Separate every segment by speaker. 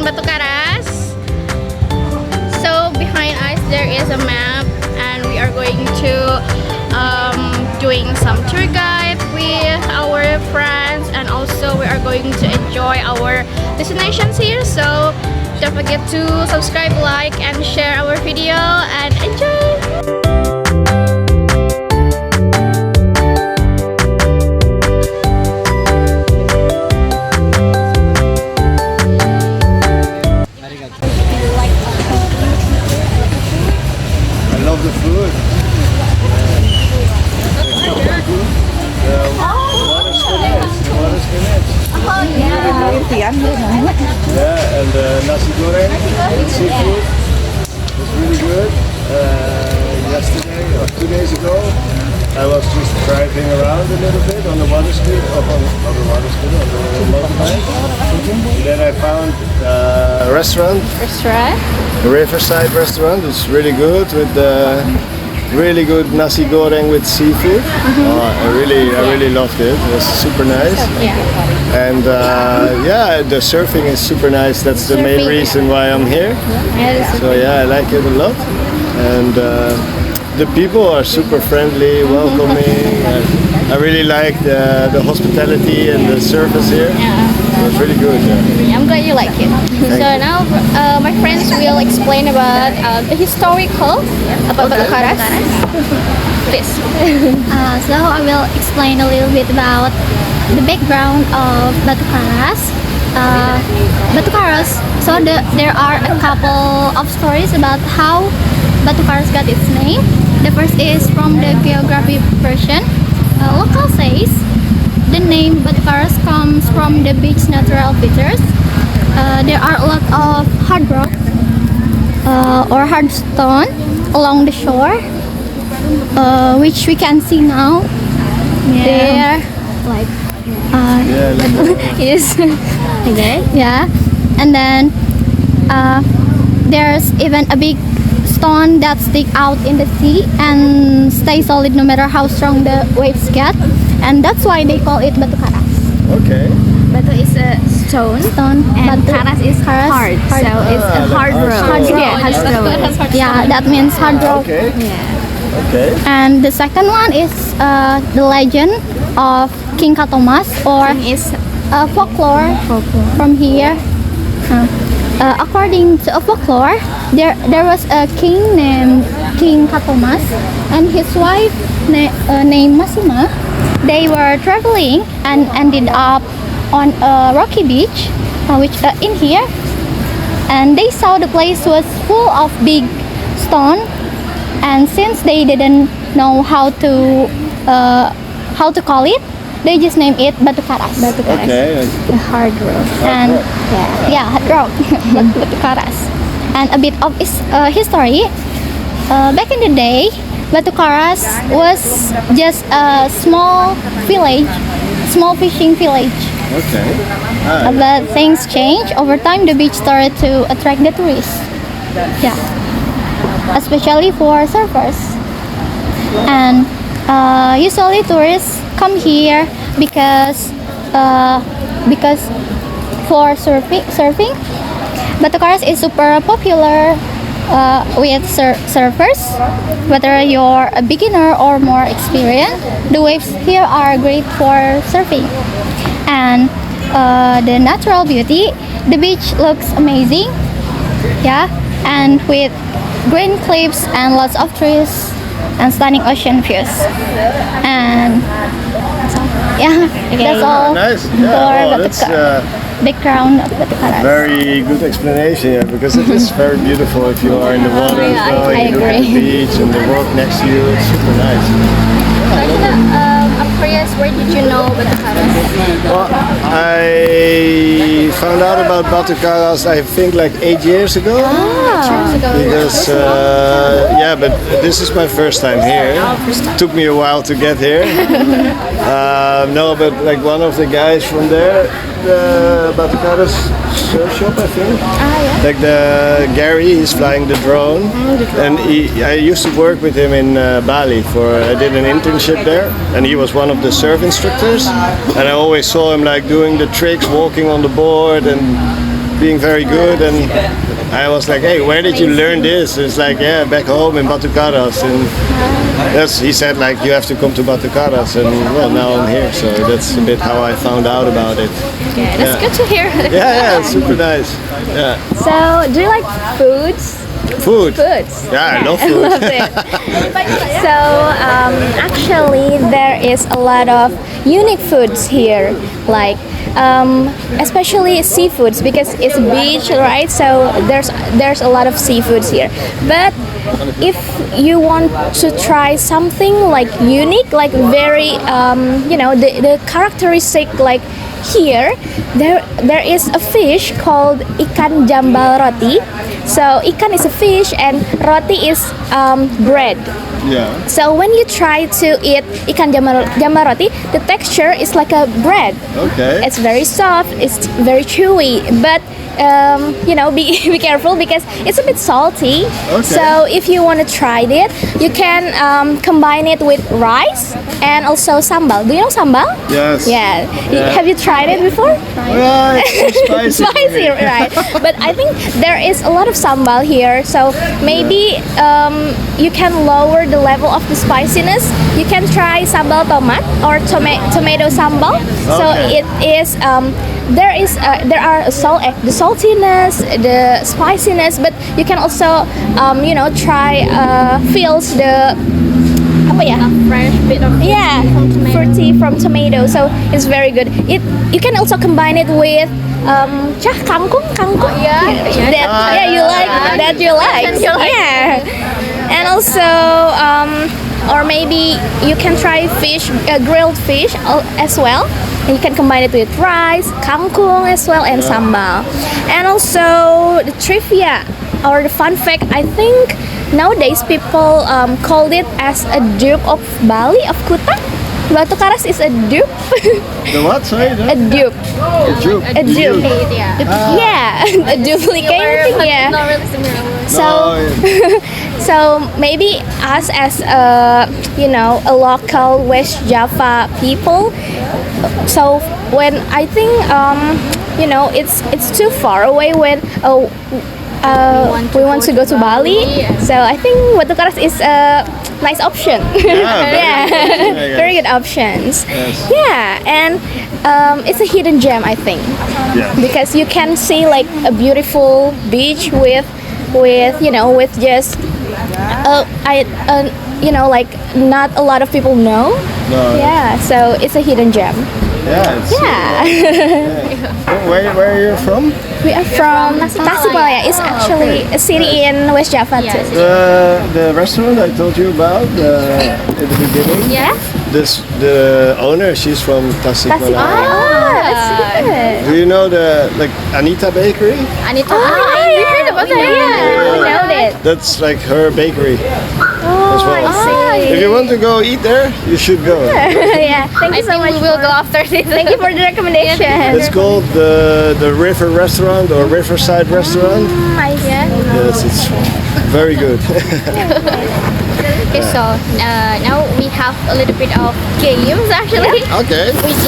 Speaker 1: Batukaras. So behind us there is a map, and we are going to doing some tour guide with our friends, and also we are going to enjoy our destinations here. So don't forget to subscribe, like, and share our video, and enjoy.
Speaker 2: I love the food. Water spinach.
Speaker 1: Oh yeah.
Speaker 2: Yeah, and nasi goreng with seafood. It's really good. Yesterday or 2 days ago, I was just driving around a little bit on the water scooter, on the motorbike. Then I found a restaurant. A riverside restaurant. It's really good with really good nasi goreng with seafood. I really loved it. It was super nice. And yeah, the surfing is super nice. That's the main reason why I'm here. So yeah, I like it a lot. And the people are super friendly, welcoming. I really like the hospitality and the service here. It was really good. Yeah.
Speaker 1: I'm glad you like it. So now my friends will explain about the historical about Batukaras. Please.
Speaker 3: So I will explain a little bit about the background of Batukaras. Batukaras. So there are a couple of stories about how Batukaras got its name. The first is from the geography version. Local says the name Batukaras comes from the beach natural features. There are a lot of hard rock or hard stone along the shore, which we can see now. There, like yes, okay, yeah, and then there's even a big stone that stick out in the sea and stay solid no matter how strong the waves get, and that's why they call it Batukaras.
Speaker 2: Okay.
Speaker 1: Batu is a stone, and Karas is hard. So it's a hard rock.
Speaker 2: Hard rock.
Speaker 1: Yeah, hard stone.
Speaker 3: Yeah, that means hard rock.
Speaker 2: Okay.
Speaker 1: Yeah.
Speaker 2: Okay.
Speaker 3: And the second one is the legend of King Katomas, or
Speaker 1: Is
Speaker 3: folklore from here. According to a folklore, there was a king named King Katomas and his wife named Masima. They were traveling and ended up on a rocky beach, which in here, and they saw the place was full of big stone, and since they didn't know how to call it, they just named it Batukaras.
Speaker 2: Okay.
Speaker 1: the hard rock.
Speaker 3: And hard rock. Batukaras. And a bit of history. Back in the day, Batukaras was just a small village, small fishing village.
Speaker 2: Okay.
Speaker 3: But things changed. Over time, the beach started to attract the tourists. Yeah, especially for surfers. And usually tourists come here because for surfing. Batukaras is super popular with surfers. Whether you're a beginner or more experienced, the waves here are great for surfing. And the natural beauty, the beach looks amazing. Yeah, and with green cliffs and lots of trees and stunning ocean views. And yeah, that's all
Speaker 2: Nice.
Speaker 3: for
Speaker 2: Yeah. That's
Speaker 3: background of Batukaras.
Speaker 2: very good explanation. Yeah, because it is very beautiful if you are in the water as
Speaker 1: Yeah,
Speaker 2: well.
Speaker 1: I
Speaker 2: You look at the
Speaker 1: agree.
Speaker 2: beach and the rock next to you. It's super nice.
Speaker 1: I'm curious, where did you know Batukaras?
Speaker 2: Well, I found out about Batukaras I think like 8 years ago. Because yeah, but this is my first time here. Took me a while to get here. No, but like one of the guys from there, the Batukaras surf shop, I think. Like the Gary, he's flying the drone, and I used to work with him in Bali. I did an internship there, and he was one of the surf instructors. And I always saw him like doing the tricks, walking on the board, and being very good, and I was like, hey, where did you learn this? It's like, yeah, back home in Batukaras, and yes, he said like you have to come to Batukaras, and well, now I'm here, so that's a bit how I found out about it.
Speaker 1: Okay, that's good to hear.
Speaker 2: Yeah, it's super nice. Yeah,
Speaker 3: So, do you like foods?
Speaker 2: food.
Speaker 3: Foods.
Speaker 2: Yeah, I love
Speaker 3: I
Speaker 2: food.
Speaker 3: love it. So, actually, there is a lot of unique foods here, like especially seafoods because it's a beach, right? So there's a lot of seafoods here. But if you want to try something like unique, like very the characteristic like here there is a fish called ikan jambal roti. So ikan is a fish and roti is bread.
Speaker 2: Yeah.
Speaker 3: So when you try to eat ikan jambal roti, the texture is like a bread.
Speaker 2: Okay.
Speaker 3: It's very soft, it's very chewy, but be careful because it's a bit salty.
Speaker 2: Okay.
Speaker 3: So if you want to try it, you can combine it with rice and also sambal. Do you know sambal?
Speaker 2: Yes.
Speaker 3: Yeah.
Speaker 2: Yeah.
Speaker 3: Have you tried it before?
Speaker 2: Well, it's too spicy. for
Speaker 3: Spicy,
Speaker 2: me.
Speaker 3: right? But I think there is a lot of sambal here, so maybe you can lower the level of the spiciness. You can try sambal tomat or tomato sambal. So
Speaker 2: Okay.
Speaker 3: it is there are the saltiness, the spiciness, but you can also try feels the apa ya?
Speaker 1: Fresh bit of
Speaker 3: Yeah, fruity from tomato. So it's very good. You can also combine it with kangkung.
Speaker 1: yeah.
Speaker 3: You like. Yeah. And also or maybe you can try grilled fish as well. And you can combine it with rice, kangkung as well, and sambal. And also the trivia or the fun fact, I think nowadays people called it as a dupe of Bali, of Kuta. Batukaras is a dupe.
Speaker 2: The what? Sorry.
Speaker 3: A dupe.
Speaker 2: The juke.
Speaker 3: A dupe.
Speaker 1: Yeah.
Speaker 3: Yeah, a duplicate. Yeah.
Speaker 1: Not really similar.
Speaker 3: So, so maybe us as a local West Java people. So when I think it's too far away when we want to go to Bali.
Speaker 1: Yeah.
Speaker 3: So I think Batukaras is a nice option.
Speaker 2: Yeah,
Speaker 3: Very good options.
Speaker 2: Yes.
Speaker 3: Yeah, and it's a hidden gem, I think,
Speaker 2: Yeah.
Speaker 3: because you can see like a beautiful beach with just like not a lot of people know.
Speaker 2: No.
Speaker 3: Yeah, so it's a hidden gem.
Speaker 2: Yeah. It's,
Speaker 3: Yeah.
Speaker 2: Where are you from?
Speaker 3: We are from Tasikmalaya. It's actually a city in West Java too.
Speaker 2: The restaurant I told you about at the beginning.
Speaker 3: Yeah.
Speaker 2: The owner, she's from Tasikmalaya.
Speaker 3: That's good.
Speaker 2: Do you know the Anita Bakery?
Speaker 1: Anita.
Speaker 3: We heard about that. Yeah, we know it.
Speaker 2: That's like her bakery as well.
Speaker 3: I see.
Speaker 2: If you want to go eat there, you should go.
Speaker 3: Yeah, thank
Speaker 1: I
Speaker 3: you so
Speaker 1: think
Speaker 3: much.
Speaker 1: we will go after this.
Speaker 3: Thank you for the recommendation.
Speaker 2: It's called the River Restaurant or Riverside Restaurant.
Speaker 3: Nice.
Speaker 2: Yes, it's very good.
Speaker 1: Okay, so now we have a little bit of games actually.
Speaker 2: Okay.
Speaker 1: Which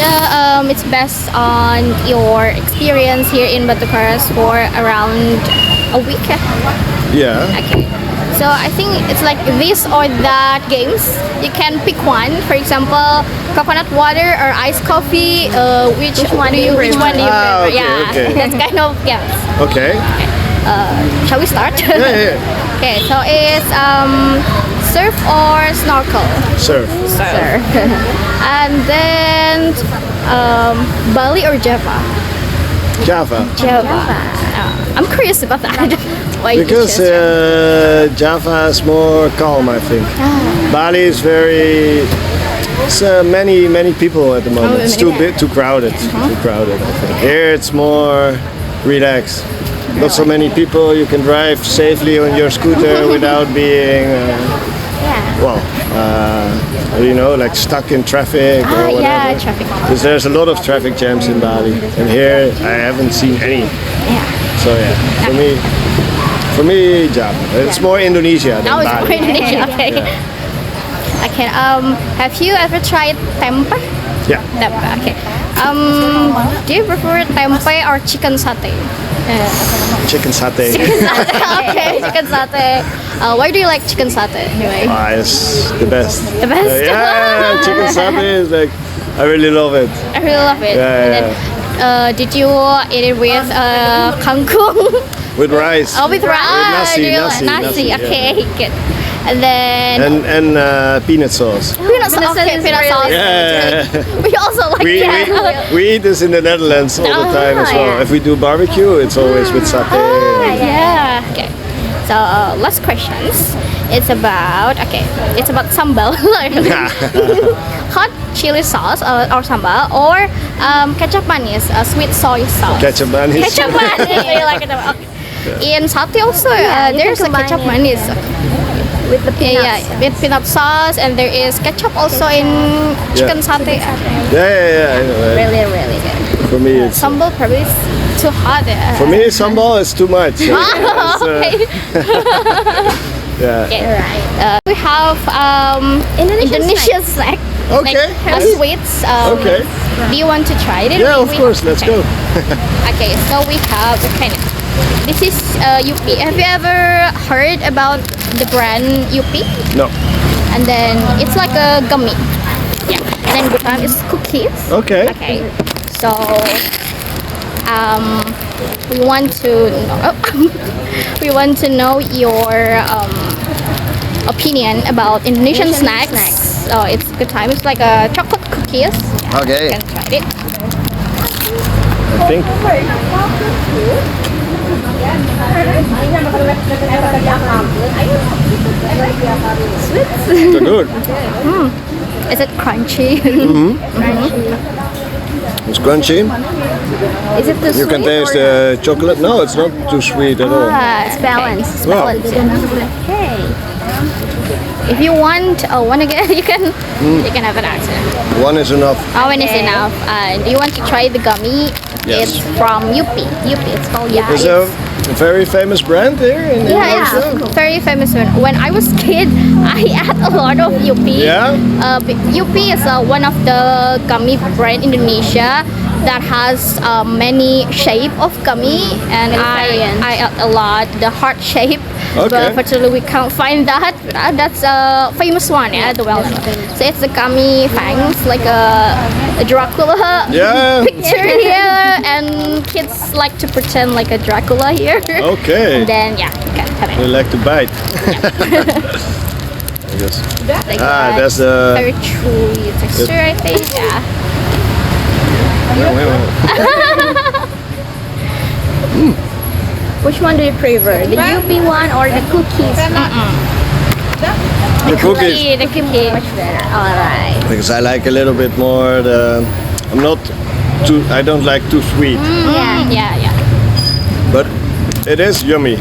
Speaker 1: it's based on your experience here in Batukaras for around a week.
Speaker 2: Yeah.
Speaker 1: Okay. So I think it's like this or that games. You can pick one. For example, coconut water or iced coffee. Which one do you prefer?
Speaker 2: Okay,
Speaker 1: Yeah,
Speaker 2: okay.
Speaker 1: that's kind of games.
Speaker 2: Okay.
Speaker 1: Shall we start?
Speaker 2: Yeah.
Speaker 1: Okay, so it's surf or snorkel.
Speaker 2: Surf.
Speaker 1: Surf. And then Bali or Java.
Speaker 2: Java.
Speaker 1: Java. I'm curious about that. Why you
Speaker 2: Because
Speaker 1: choose
Speaker 2: Java is more calm, I think. Bali is very. It's many people at the moment. It's too crowded. Too crowded, I think. Here it's more relaxed. Not so many people. You can drive safely on your scooter without being, like stuck in traffic or whatever.
Speaker 1: yeah, traffic.
Speaker 2: Because there's a lot of traffic jams in Bali, and here I haven't seen any.
Speaker 1: Yeah.
Speaker 2: So yeah, for me, Java. It's more Indonesia than
Speaker 1: Oh, it's
Speaker 2: Bali.
Speaker 1: for Indonesia. Okay.
Speaker 2: Yeah.
Speaker 1: Okay. Have you ever tried tempe?
Speaker 2: Yeah.
Speaker 1: Tempe. Okay. Do you prefer tempe or chicken satay?
Speaker 2: Chicken satay.
Speaker 1: Okay, chicken satay. Why do you like chicken satay anyway?
Speaker 2: It's the best.
Speaker 1: The best?
Speaker 2: Yeah, chicken satay is like, I really love it.
Speaker 1: I really love it.
Speaker 2: Yeah,
Speaker 1: And then, did you eat it with kangkung?
Speaker 2: With rice.
Speaker 1: Oh, with rice.
Speaker 2: nasi,
Speaker 1: Do you like
Speaker 2: nasi, yeah.
Speaker 1: Okay, good. And then
Speaker 2: And peanut sauce.
Speaker 1: peanut sauce. Okay, peanut sauce.
Speaker 2: Yeah.
Speaker 1: We also like that.
Speaker 2: We eat this in the Netherlands all the time as well.
Speaker 1: yeah.
Speaker 2: If we do barbecue, it's always with satay.
Speaker 1: Yeah. Okay. So last questions. It's about sambal, hot chili sauce or sambal, or ketchup manis, sweet soy sauce.
Speaker 2: Ketchup manis.
Speaker 1: Ketchup manis. You like it? Okay. In satay also there's a ketchup manis.
Speaker 3: With the
Speaker 1: Yeah, with peanut sauce, and there is ketchup also in chicken satay.
Speaker 2: Yeah, I know.
Speaker 3: Really, really good.
Speaker 2: For me, it's
Speaker 1: Sambal probably is too hot.
Speaker 2: for me, sambal is too much. It's,
Speaker 1: Okay.
Speaker 2: yeah.
Speaker 1: Okay. We have Indonesian snack.
Speaker 2: Okay.
Speaker 1: Like sweets.
Speaker 2: Okay.
Speaker 1: Do you want to try it?
Speaker 2: Yeah, of course. Let's go.
Speaker 1: Okay, so we have this is UP. Have you ever heard about the brand UP?
Speaker 2: No.
Speaker 1: And then it's like a gummy. Yeah. And then the brand is cookies.
Speaker 2: Okay.
Speaker 1: Okay. So we want to know, we want to know your opinion about Indonesian snacks. So it's a good time. It's like a chocolate cookies. Yeah,
Speaker 2: Okay.
Speaker 1: you can try it.
Speaker 2: I think. They're good.
Speaker 1: Is it crunchy?
Speaker 2: It's crunchy.
Speaker 3: Is it too
Speaker 2: You can taste the chocolate. No, it's not too sweet at all.
Speaker 3: It's balanced. It's
Speaker 2: Wow.
Speaker 3: balanced. Okay.
Speaker 1: If you want one again, you can have an answer.
Speaker 2: One is enough.
Speaker 1: One is enough. Do you want to try the gummy?
Speaker 2: Yes.
Speaker 1: It's from UP. It's called UP.
Speaker 2: It's a very famous brand here in
Speaker 1: Yeah,
Speaker 2: Indonesia.
Speaker 1: it's very famous. When I was kid, I ate a lot of UP.
Speaker 2: Yeah?
Speaker 1: UP is one of the gummy brand in Indonesia that has many shape of gummy, and I ate a lot the heart shape.
Speaker 2: Okay.
Speaker 1: But unfortunately, we can't find that. That's a famous one, the well. So it's the gummy fangs, like a Dracula
Speaker 2: Yeah.
Speaker 1: picture here, and kids like to pretend like a Dracula here.
Speaker 2: Okay.
Speaker 1: And then you can have
Speaker 2: They
Speaker 1: it.
Speaker 2: like to bite. I guess.
Speaker 1: Like
Speaker 2: That's the.
Speaker 1: very chewy texture, I think. Yeah.
Speaker 3: Which one do you prefer? The UP one or the cookies?
Speaker 2: The cookies.
Speaker 1: The cookie.
Speaker 3: Much better. All right.
Speaker 2: Because I like a little bit more the. I'm not too. I don't like too sweet,
Speaker 1: Yeah.
Speaker 2: but it is yummy.
Speaker 3: Yeah.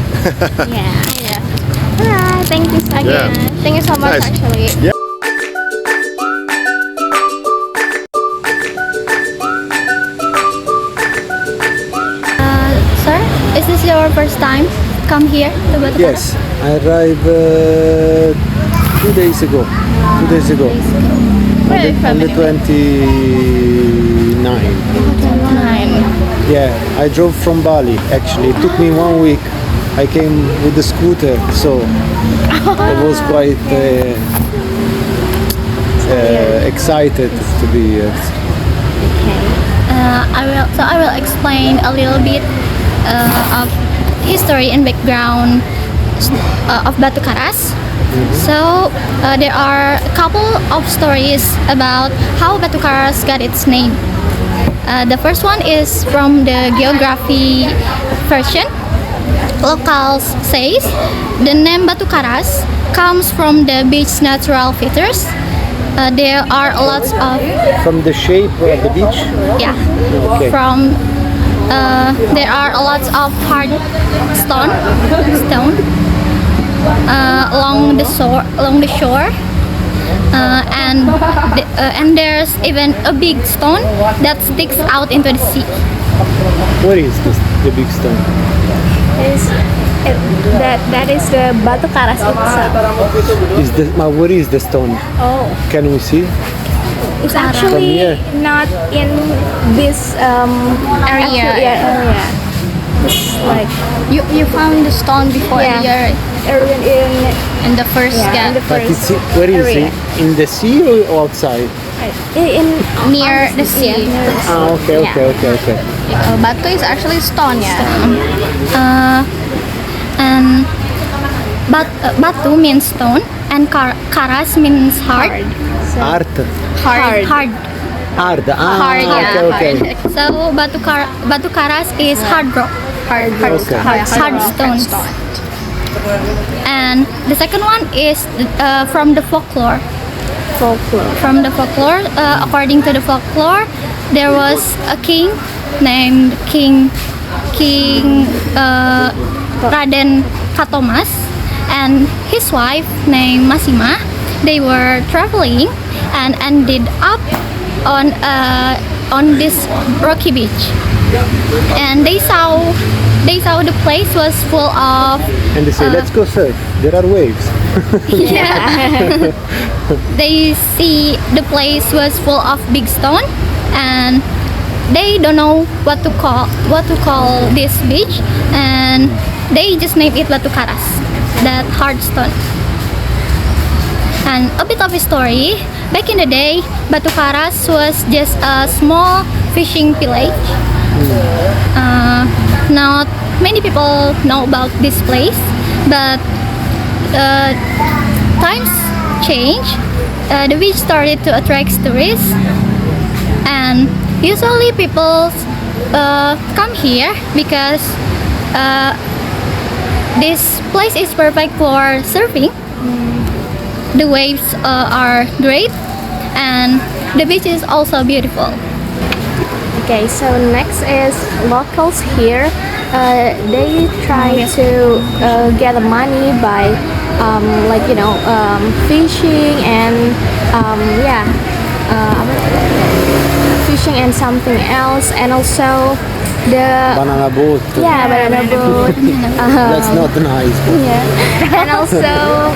Speaker 1: Yeah.
Speaker 3: All right. Thank you so
Speaker 2: Yeah.
Speaker 3: much.
Speaker 1: Thank you so much,
Speaker 2: Nice.
Speaker 1: actually.
Speaker 2: Yeah.
Speaker 3: Sir, is this your first time come here to Batukaras?
Speaker 4: Yes, I arrived 2 days ago. 2 days ago.
Speaker 1: Where are you from
Speaker 4: On the
Speaker 1: anyway?
Speaker 4: 29. Yeah, I drove from Bali actually. It took me 1 week. I came with the scooter, so I was quite excited to be here.
Speaker 3: I will explain a little bit of history and background of Batukaras. So there are a couple of stories about how Batukaras got its name. The first one is from the geography version. Locals says the name Batukaras comes from the beach's natural features. There are lots of
Speaker 4: From the shape of the beach.
Speaker 3: yeah
Speaker 4: Okay.
Speaker 3: from there are lots of hard stone along the shore and there's even a big stone that sticks out into the sea.
Speaker 4: What is this, the big stone?
Speaker 3: That is the Batukaras itself.
Speaker 4: What is the stone?
Speaker 3: Oh,
Speaker 4: Can we see?
Speaker 5: It's actually
Speaker 4: here.
Speaker 5: not in this
Speaker 1: Area.
Speaker 5: area. It's like
Speaker 3: You found the stone before
Speaker 5: Yeah.
Speaker 3: here
Speaker 5: area
Speaker 3: in the first
Speaker 5: in the
Speaker 4: But
Speaker 5: first
Speaker 4: it's where is
Speaker 5: area.
Speaker 4: it? In the sea or outside?
Speaker 5: In
Speaker 3: near the sea.
Speaker 5: near the sea.
Speaker 4: Ah, okay.
Speaker 1: Batu is actually stone ya.
Speaker 3: And batu means stone, and karas means hard.
Speaker 4: Art.
Speaker 3: Hard.
Speaker 4: Hard. Ah,
Speaker 1: Hard, yeah,
Speaker 4: okay.
Speaker 3: So Batukaras is hard rock.
Speaker 4: Okay.
Speaker 3: Hard stones. And the second one is from the folklore. From the folklore, according to the folklore, there was a king named King Raden Katomas and his wife named Masima. They were traveling and ended up on this rocky beach, and they saw the place was full of
Speaker 4: And they say, let's go surf. There are waves.
Speaker 3: yeah. They see the place was full of big stone, and they don't know what to call this beach, and they just named it Batukaras, that hard stone. And a bit of a story, back in the day, Batukaras was just a small fishing village. Not many people know about this place, but times change. The beach started to attract tourists, and usually people come here because this place is perfect for surfing. The waves are great, and the beach is also beautiful.
Speaker 5: Okay, so next is locals here. They try to get money by fishing and fishing and something else, and also the
Speaker 4: Banana boat.
Speaker 5: banana boat.
Speaker 4: That's not nice.
Speaker 5: Yeah, and also.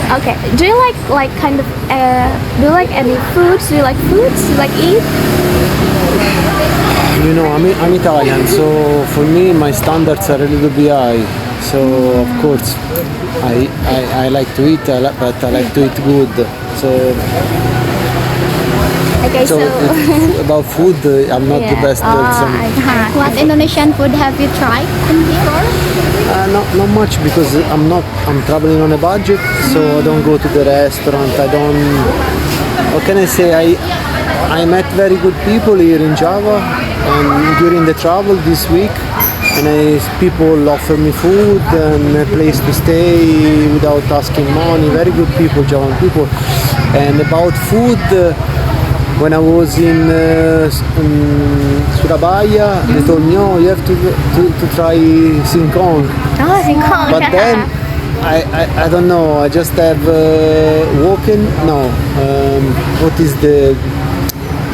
Speaker 5: Okay. Do you like kind of do you like any foods? Do you like foods? Do you like eat?
Speaker 4: You know, I'm Italian, so for me my standards are a little bit high. So of course I like to eat, but I like to eat good. So
Speaker 5: Okay, so
Speaker 4: about food, I'm not the best person.
Speaker 3: What Indonesian food have you tried in here?
Speaker 4: Not much, because I'm traveling on a budget, so I don't go to the restaurant. I don't. What can I say? I met very good people here in Java, and during the travel this week, and people offer me food and a place to stay without asking money. Very good people, Javan people. And about food. When I was in Surabaya, they told me, "Oh, you have to try singkong."
Speaker 5: oh, singkong.
Speaker 4: But then I don't know. I just have woken. No, what is the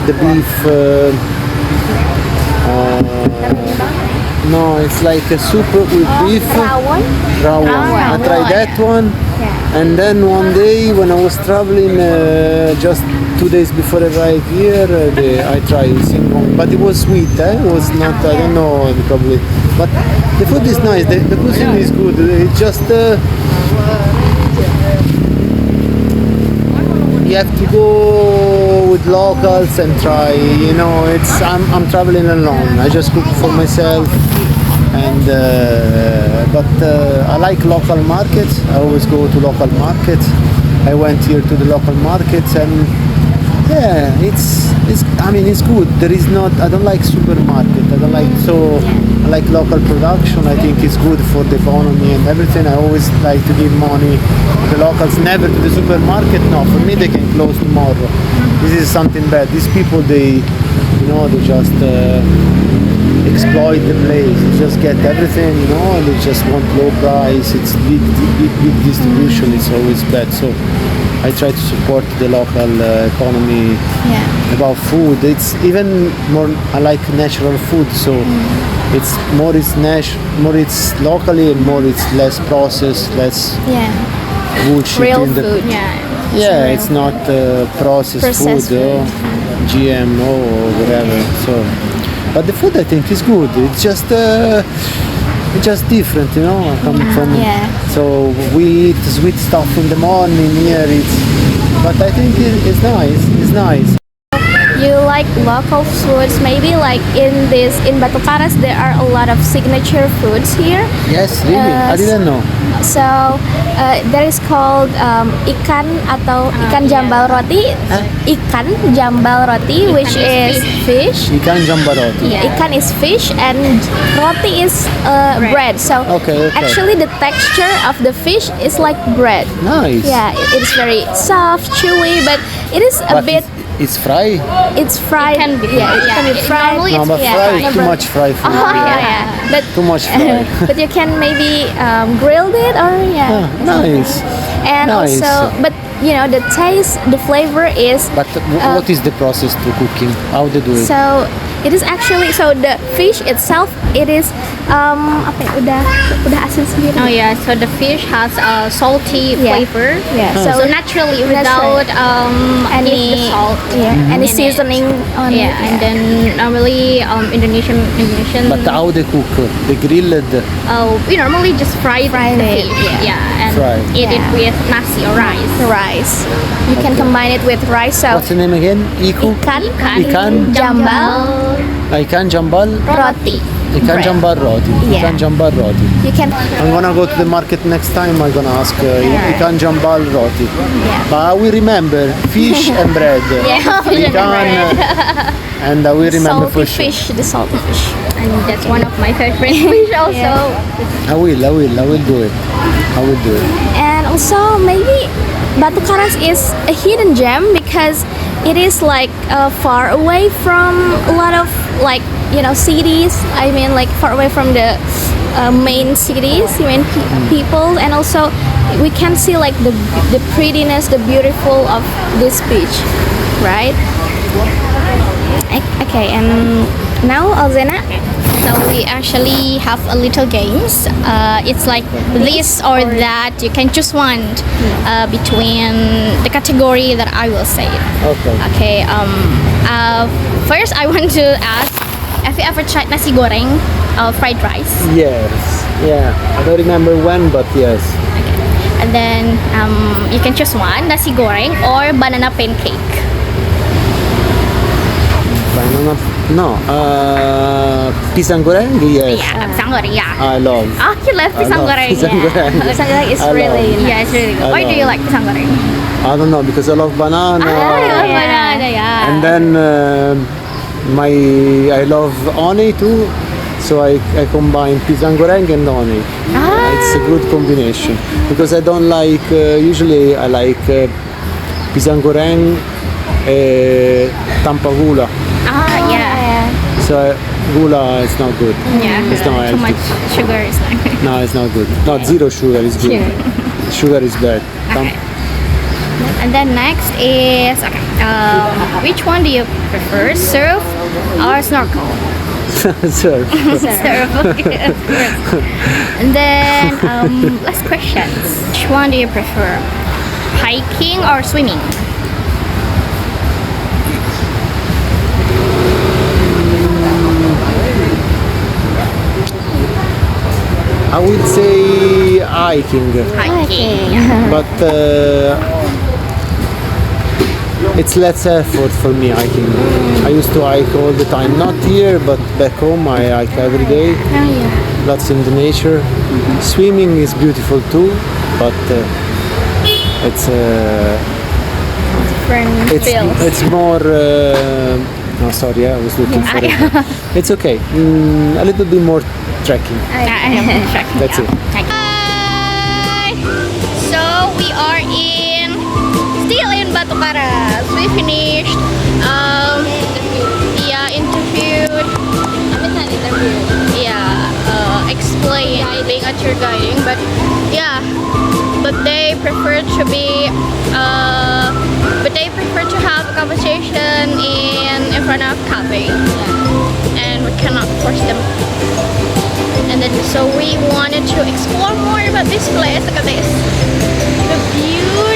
Speaker 4: beef? No, it's like a soup with beef.
Speaker 5: Rawon.
Speaker 4: Rawon. I tried that one. And then one day when I was traveling, just 2 days before I arrived here, I tried singkong, but it was sweet. It was not, I don't know, probably. But the food is nice. The cuisine is good. It's just you have to go with locals and try. You know, I'm traveling alone. I just cook for myself. And but I like local markets. I always go to local markets. I went here to the local markets, and yeah, it's good. There is not. I don't like supermarket. I don't like I like local production. I think it's good for the economy and everything. I always like to give money to the locals, never to the supermarket. No, for me they can close tomorrow. This is something bad. These people, they just. Exploit the place, they just get everything, and they just want low price. It's big distribution. It's always bad. So I try to support the local economy. About food, it's even more. I like natural food, so it's more. More it's locally, and more it's less processed, less bullshit
Speaker 5: Real
Speaker 4: in the
Speaker 5: food.
Speaker 4: Yeah, it's not processed
Speaker 5: Processed
Speaker 4: food or GMO or whatever. So, but the food I think is good. It's just different, you know. Coming from
Speaker 5: Yeah.
Speaker 4: so we eat sweet stuff in the morning here. But I think it's nice. It's nice.
Speaker 5: You like local foods? Maybe like in Batukaras there are a lot of signature foods here.
Speaker 4: Yes, really. I didn't know.
Speaker 5: So there is called ikan atau ikan jambal roti. Ikan jambal roti, which is fish.
Speaker 4: Ikan jambaroti.
Speaker 5: Ikan is fish and roti is bread. So
Speaker 4: Okay.
Speaker 5: actually the texture of the fish is like bread.
Speaker 4: Nice.
Speaker 5: Yeah, it's very soft, chewy, but it is a
Speaker 4: But
Speaker 5: bit.
Speaker 4: it's fried.
Speaker 5: It's fried.
Speaker 1: can be
Speaker 5: Yeah, it can be fried.
Speaker 1: Normally
Speaker 4: No, but
Speaker 5: yeah,
Speaker 4: fried
Speaker 5: yeah.
Speaker 4: too much fried food.
Speaker 5: Oh yeah. But
Speaker 4: Too much fried.
Speaker 5: but you can maybe grill it or
Speaker 4: Ah, nice.
Speaker 5: and
Speaker 4: nice.
Speaker 5: also but you know the taste, the flavor is
Speaker 4: But what is the process to cooking? How they do it?
Speaker 5: so it is actually so the fish itself it is apa ya, udah asin sendiri.
Speaker 1: Oh yeah, so the fish has a salty
Speaker 5: Yeah.
Speaker 1: flavor.
Speaker 5: Yeah.
Speaker 1: So naturally without
Speaker 5: any
Speaker 1: the salt.
Speaker 5: yeah, any
Speaker 1: in it.
Speaker 5: seasoning on
Speaker 1: Yeah,
Speaker 5: it.
Speaker 1: and then normally Indonesian
Speaker 4: But how they cook? They grilled.
Speaker 1: we normally just fry
Speaker 5: Fry
Speaker 1: the
Speaker 5: it,
Speaker 1: fish. Yeah, and
Speaker 4: Fry.
Speaker 1: eat it
Speaker 5: Yeah.
Speaker 1: with nasi or rice.
Speaker 5: The rice. You can combine it with rice. So
Speaker 4: What's the name again?
Speaker 5: ikan
Speaker 4: Ikan
Speaker 5: jambal
Speaker 4: Ikan jambal.
Speaker 5: roti.
Speaker 4: Ikan jambal roti.
Speaker 5: Yeah.
Speaker 4: Ikan jambal roti.
Speaker 5: You can
Speaker 4: I'm gonna go to the market next time. I'm gonna ask ikan jambal roti. But I will remember fish and bread.
Speaker 1: Yeah, fish and bread.
Speaker 4: And I will remember
Speaker 5: salty
Speaker 4: for sure.
Speaker 5: fish, the salty fish.
Speaker 1: And that's one of my favorite fish also.
Speaker 5: Yeah.
Speaker 4: I will do it. I will do it.
Speaker 5: And also maybe Batukaras is a hidden gem because it is like far away from a lot of like cities. I mean like far away from the main cities, people, and also we can see like the prettiness, the beautiful of this beach, right? Okay, and now Alzena.
Speaker 1: So we actually have a little games. It's like this or that. You can choose one between the category that I will say.
Speaker 4: Okay.
Speaker 1: Okay. First, I want to ask: have you ever tried nasi goreng, fried rice?
Speaker 4: Yes. Yeah. I don't remember when, but yes.
Speaker 1: And then you can choose one: nasi goreng or banana pancake.
Speaker 4: No. Pisang goreng? Yes.
Speaker 1: Yeah, pisang goreng. Yeah.
Speaker 4: I love.
Speaker 1: Oh, you love pisang
Speaker 4: love
Speaker 1: goreng.
Speaker 4: pisang
Speaker 1: Yeah.
Speaker 4: goreng.
Speaker 5: Pisang goreng is
Speaker 4: I love
Speaker 5: really
Speaker 4: it.
Speaker 1: Yeah, it's really good.
Speaker 4: I
Speaker 1: Why do you
Speaker 4: love
Speaker 1: like pisang goreng?
Speaker 4: I don't know because I love banana.
Speaker 1: Banana, yeah.
Speaker 4: And then I love honey too. So I combine pisang goreng and honey. It's a good combination because I don't like. Usually I like pisang goreng tanpa gula.
Speaker 1: Yeah.
Speaker 4: So gula is not good.
Speaker 1: Yeah.
Speaker 4: It's not
Speaker 1: Too
Speaker 4: healthy.
Speaker 1: much sugar is not good.
Speaker 4: No, it's not good. Not zero sugar is good. Sugar is bad.
Speaker 1: Okay. And then next is which one do you prefer, surf or snorkel?
Speaker 4: Surf.
Speaker 1: Surf. Okay. And then last question: which one do you prefer, hiking or swimming?
Speaker 4: I would say hiking,
Speaker 1: Hiking.
Speaker 4: but it's less effort for me hiking. I used to hike all the time, not here, but back home I hike every day. Lots in the nature. Swimming is beautiful too, but it's
Speaker 1: Different feels.
Speaker 4: it's more. No, sorry, I was looking for it. It's okay. A little bit more trekking. That's it.
Speaker 1: Hi. So we are still in Batukaras. We finished interviewed. Explain being a tour guiding, but they prefer to be but they prefer to have a conversation in front of cafe, and we cannot force them. And then so we wanted to explore more about this place. Look at this, the beauty